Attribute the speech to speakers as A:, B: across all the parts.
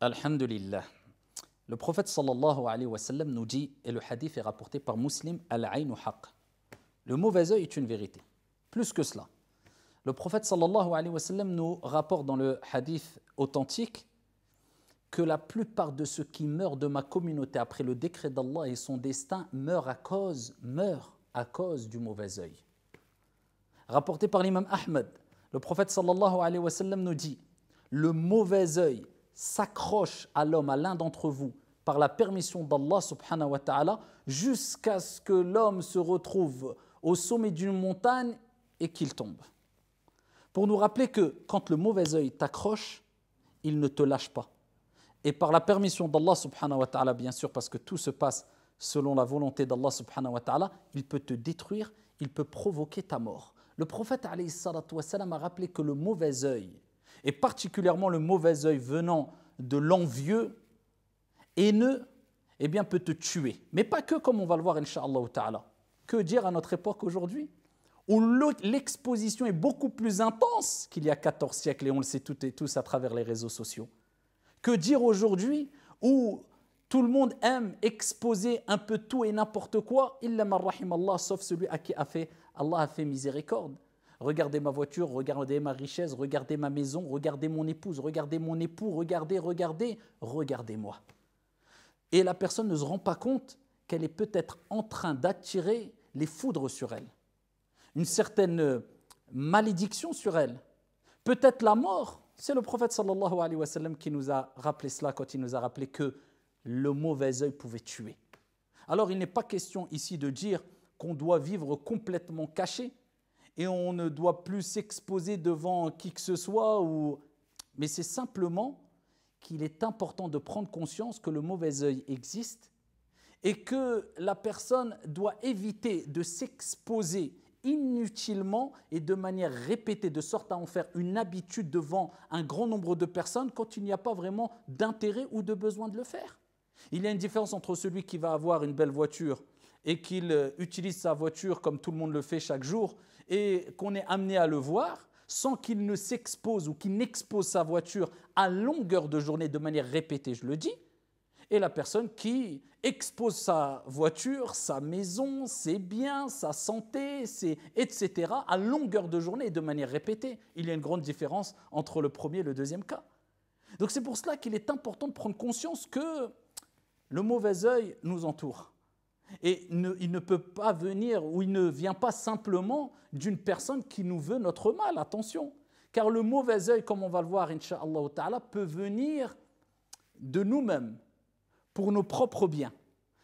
A: Alhamdulillah. Le prophète sallallahu alayhi wa sallam nous dit, et le hadith est rapporté par Muslim, Al-Aynu haqq. Le mauvais œil est une vérité. Plus que cela. Le prophète sallallahu alayhi wa sallam nous rapporte dans le hadith authentique que la plupart de ceux qui meurent de ma communauté après le décret d'Allah et son destin meurent à cause du mauvais œil. Rapporté par l'imam Ahmed, le prophète sallallahu alayhi wa sallam nous dit, le mauvais œil s'accroche à l'homme, à l'un d'entre vous, par la permission d'Allah subhanahu wa ta'ala, jusqu'à ce que l'homme se retrouve au sommet d'une montagne et qu'il tombe. Pour nous rappeler que quand le mauvais œil t'accroche, il ne te lâche pas. Et par la permission d'Allah subhanahu wa ta'ala, bien sûr, parce que tout se passe selon la volonté d'Allah subhanahu wa ta'ala, il peut te détruire, il peut provoquer ta mort. Le prophète alayhi salatu wa salam a rappelé que le mauvais œil, et particulièrement le mauvais œil venant de l'envieux, haineux, eh bien peut te tuer. Mais pas que, comme on va le voir, incha'Allah ta'ala. Que dire à notre époque aujourd'hui, où l'exposition est beaucoup plus intense qu'il y a 14 siècles, et on le sait toutes et tous à travers les réseaux sociaux. Que dire aujourd'hui, où tout le monde aime exposer un peu tout et n'importe quoi, illa man rahim Allah, sauf celui à qui Allah a fait miséricorde. Regardez ma voiture, regardez ma richesse, regardez ma maison, regardez mon épouse, regardez mon époux, regardez-moi. Et la personne ne se rend pas compte qu'elle est peut-être en train d'attirer les foudres sur elle, une certaine malédiction sur elle, peut-être la mort. C'est le prophète sallallahu alayhi wa sallam qui nous a rappelé cela quand il nous a rappelé que le mauvais œil pouvait tuer. Alors il n'est pas question ici de dire qu'on doit vivre complètement caché, et on ne doit plus s'exposer devant qui que ce soit, mais c'est simplement qu'il est important de prendre conscience que le mauvais œil existe et que la personne doit éviter de s'exposer inutilement et de manière répétée, de sorte à en faire une habitude devant un grand nombre de personnes quand il n'y a pas vraiment d'intérêt ou de besoin de le faire. Il y a une différence entre celui qui va avoir une belle voiture et qu'il utilise sa voiture comme tout le monde le fait chaque jour et qu'on est amené à le voir sans qu'il ne s'expose ou qu'il n'expose sa voiture à longueur de journée de manière répétée, je le dis, et la personne qui expose sa voiture, sa maison, ses biens, sa santé, etc. à longueur de journée et de manière répétée. Il y a une grande différence entre le premier et le deuxième cas. Donc c'est pour cela qu'il est important de prendre conscience que le mauvais œil nous entoure. Et il ne peut pas venir, ou il ne vient pas simplement d'une personne qui nous veut notre mal, attention. Car le mauvais œil, comme on va le voir, incha'Allah ta'ala, peut venir de nous-mêmes, pour nos propres biens.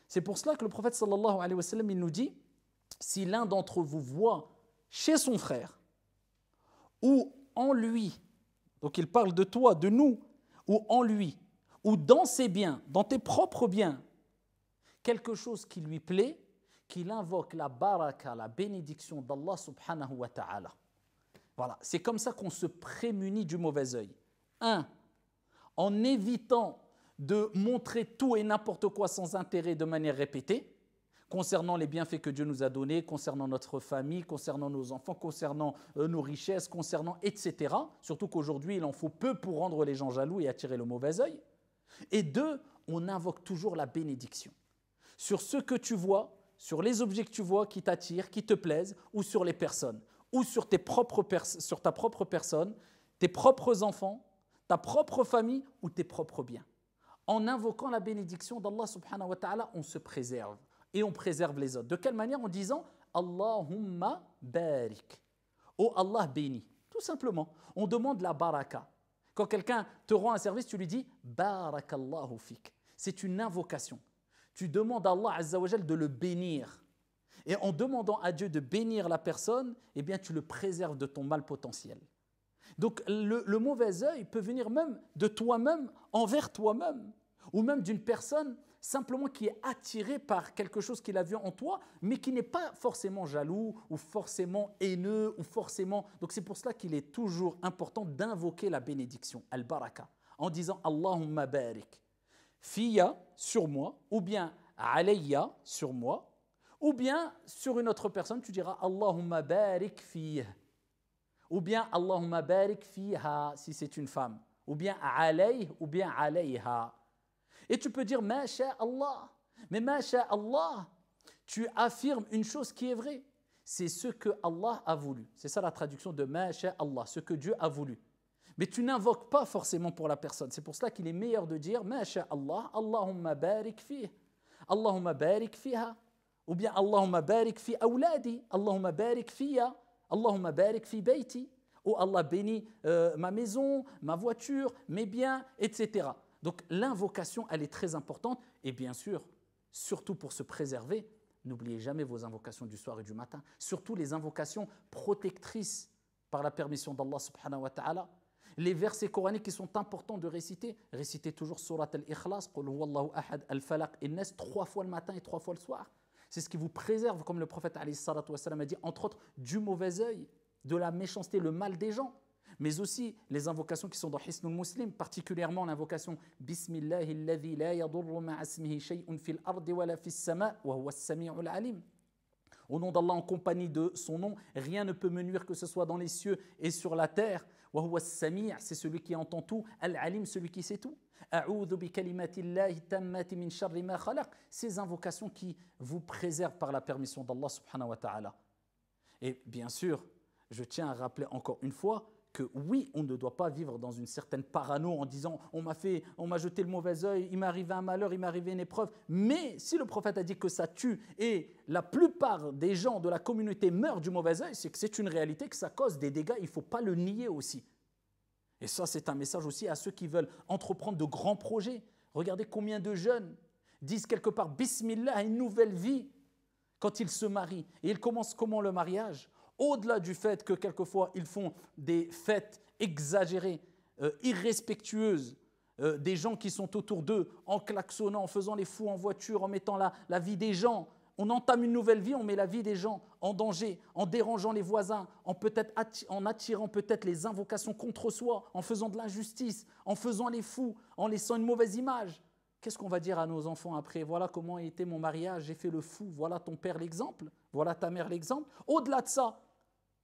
A: C'est pour cela que le prophète sallallahu alayhi wa sallam, il nous dit, si l'un d'entre vous voit chez son frère, ou en lui, donc il parle de toi, de nous, ou en lui, ou dans ses biens, dans tes propres biens, quelque chose qui lui plaît, qu'il invoque la baraka, la bénédiction d'Allah subhanahu wa ta'ala. Voilà, c'est comme ça qu'on se prémunit du mauvais œil. En évitant de montrer tout et n'importe quoi sans intérêt de manière répétée, concernant les bienfaits que Dieu nous a donnés, concernant notre famille, concernant nos enfants, concernant nos richesses, concernant etc. Surtout qu'aujourd'hui, il en faut peu pour rendre les gens jaloux et attirer le mauvais œil. Et 2, on invoque toujours la bénédiction. Sur ce que tu vois, sur les objets que tu vois qui t'attirent, qui te plaisent, ou sur les personnes, ou sur ta propre personne, tes propres enfants, ta propre famille ou tes propres biens. En invoquant la bénédiction d'Allah subhanahu wa ta'ala, on se préserve et on préserve les autres. De quelle manière? En disant Allahumma barik. Oh Allah béni. Tout simplement. On demande la baraka. Quand quelqu'un te rend un service, tu lui dis barakallahu fik. C'est une invocation. Tu demandes à Allah azza wa jal de le bénir. Et en demandant à Dieu de bénir la personne, eh bien tu le préserves de ton mal potentiel. Donc le mauvais œil peut venir même de toi-même envers toi-même, ou même d'une personne simplement qui est attirée par quelque chose qu'il a vu en toi, mais qui n'est pas forcément jaloux, ou forcément haineux, ou forcément... Donc c'est pour cela qu'il est toujours important d'invoquer la bénédiction, al-baraka, en disant Allahumma barik, fiya, sur moi, ou bien alayya, sur moi, ou bien sur une autre personne, tu diras Allahumma barik fiyah. Ou bien Allahumma barik fiha si c'est une femme. ou bien alayh, ou bien alayha. Et tu peux dire ma sha Allah. Mais ma sha Allah, tu affirmes une chose qui est vraie. C'est ce que Allah a voulu. C'est ça la traduction de ma sha Allah, ce que Dieu a voulu. Mais tu n'invoques pas forcément pour la personne. C'est pour cela qu'il est meilleur de dire ma sha Allah, Allahumma barik fih, Allahumma barik fiha, ou bien Allahumma barik fi awladi, Allahumma barik fiya, Allahumma barik fi bayti. Oh Allah bénit ma maison, ma voiture, mes biens, etc. Donc l'invocation, elle est très importante. Et bien sûr, surtout pour se préserver, n'oubliez jamais vos invocations du soir et du matin. Surtout les invocations protectrices par la permission d'Allah subhanahu wa ta'ala. Les versets coraniques qui sont importants de réciter, récitez toujours Surat al-Ikhlas, Qul huwallahu ahad, al-Falaq, in-Nas, 3 fois le matin et 3 fois le soir. C'est ce qui vous préserve, comme le prophète alayhi salatu wassalam a dit, entre autres, du mauvais œil, de la méchanceté, le mal des gens, mais aussi les invocations qui sont dans Hisnul Muslim, particulièrement l'invocation Bismillahi alladhi la yadurru ma'a ismihi shay'un fil ardi wa la fis sama' wa huwa as-sami'ul alim. Au nom d'Allah, en compagnie de son nom, rien ne peut me nuire que ce soit dans les cieux et sur la terre. Wa huwa as-sami', c'est celui qui entend tout, al-alim, celui qui sait tout. A'udhu bi kalimatillahi tammati min sharri ma khalaq. Ces invocations qui vous préservent par la permission d'Allah subhanahu wa ta'ala. Et bien sûr, je tiens à rappeler encore une fois que oui, on ne doit pas vivre dans une certaine parano en disant on m'a jeté le mauvais œil, il m'est arrivé un malheur, il m'est arrivé une épreuve. Mais si le prophète a dit que ça tue et la plupart des gens de la communauté meurent du mauvais œil, c'est que c'est une réalité, que ça cause des dégâts, il ne faut pas le nier aussi. Et ça, c'est un message aussi à ceux qui veulent entreprendre de grands projets. Regardez combien de jeunes disent quelque part Bismillah à une nouvelle vie quand ils se marient. Et ils commencent comment le mariage ? Au-delà du fait que quelquefois ils font des fêtes exagérées, irrespectueuses, des gens qui sont autour d'eux, en klaxonnant, en faisant les fous en voiture, en mettant la vie des gens. On entame une nouvelle vie, on met la vie des gens en danger, en dérangeant les voisins, en attirant peut-être les invocations contre soi, en faisant de l'injustice, en faisant les fous, en laissant une mauvaise image. Qu'est-ce qu'on va dire à nos enfants après ? Voilà comment a été mon mariage, j'ai fait le fou, voilà ton père l'exemple, voilà ta mère l'exemple. Au-delà de ça,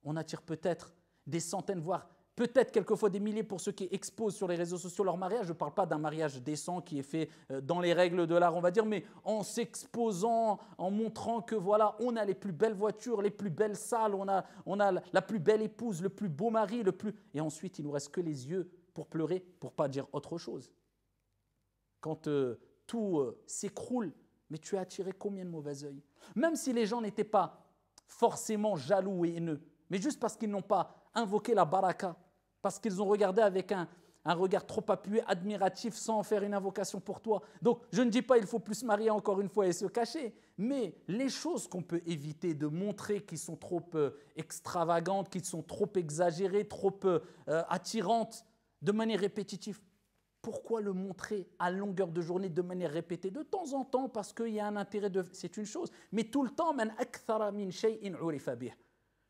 A: on attire peut-être des centaines, voire peut-être quelquefois des milliers pour ceux qui exposent sur les réseaux sociaux leur mariage. Je ne parle pas d'un mariage décent qui est fait dans les règles de l'art, on va dire, mais en s'exposant, en montrant que voilà, on a les plus belles voitures, les plus belles salles, on a la plus belle épouse, le plus beau mari, et ensuite il ne nous reste que les yeux pour pleurer, pour ne pas dire autre chose. Quand tout s'écroule, mais tu as attiré combien de mauvais œil ? Même si les gens n'étaient pas forcément jaloux et haineux, mais juste parce qu'ils n'ont pas invoqué la baraka, parce qu'ils ont regardé avec un regard trop appuyé, admiratif, sans faire une invocation pour toi. Donc, je ne dis pas qu'il faut plus se marier encore une fois et se cacher, mais les choses qu'on peut éviter de montrer qui sont trop extravagantes, qui sont trop exagérées, trop attirantes, de manière répétitive, pourquoi le montrer à longueur de journée de manière répétée ? De temps en temps, parce qu'il y a un intérêt, c'est une chose, mais tout le temps, man akthara min shay'in urifa bih.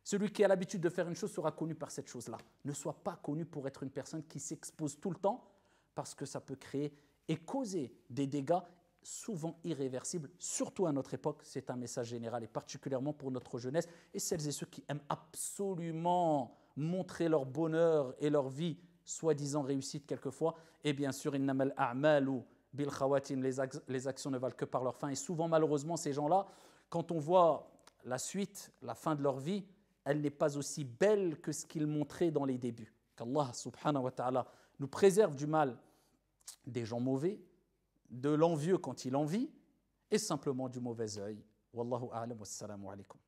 A: Celui qui a l'habitude de faire une chose sera connu par cette chose-là. Ne sois pas connu pour être une personne qui s'expose tout le temps, parce que ça peut créer et causer des dégâts souvent irréversibles, surtout à notre époque. C'est un message général et particulièrement pour notre jeunesse et celles et ceux qui aiment absolument montrer leur bonheur et leur vie, soi-disant réussite quelquefois. Et bien sûr, innamal a'malu bil khawatim, les actions ne valent que par leur fin. Et souvent, malheureusement, ces gens-là, quand on voit la suite, la fin de leur vie, elle n'est pas aussi belle que ce qu'ils montraient dans les débuts. Qu'Allah subhanahu wa ta'ala nous préserve du mal des gens mauvais, de l'envieux quand il envie, et simplement du mauvais œil. Wallahu a'lam, wassalamu alaikum.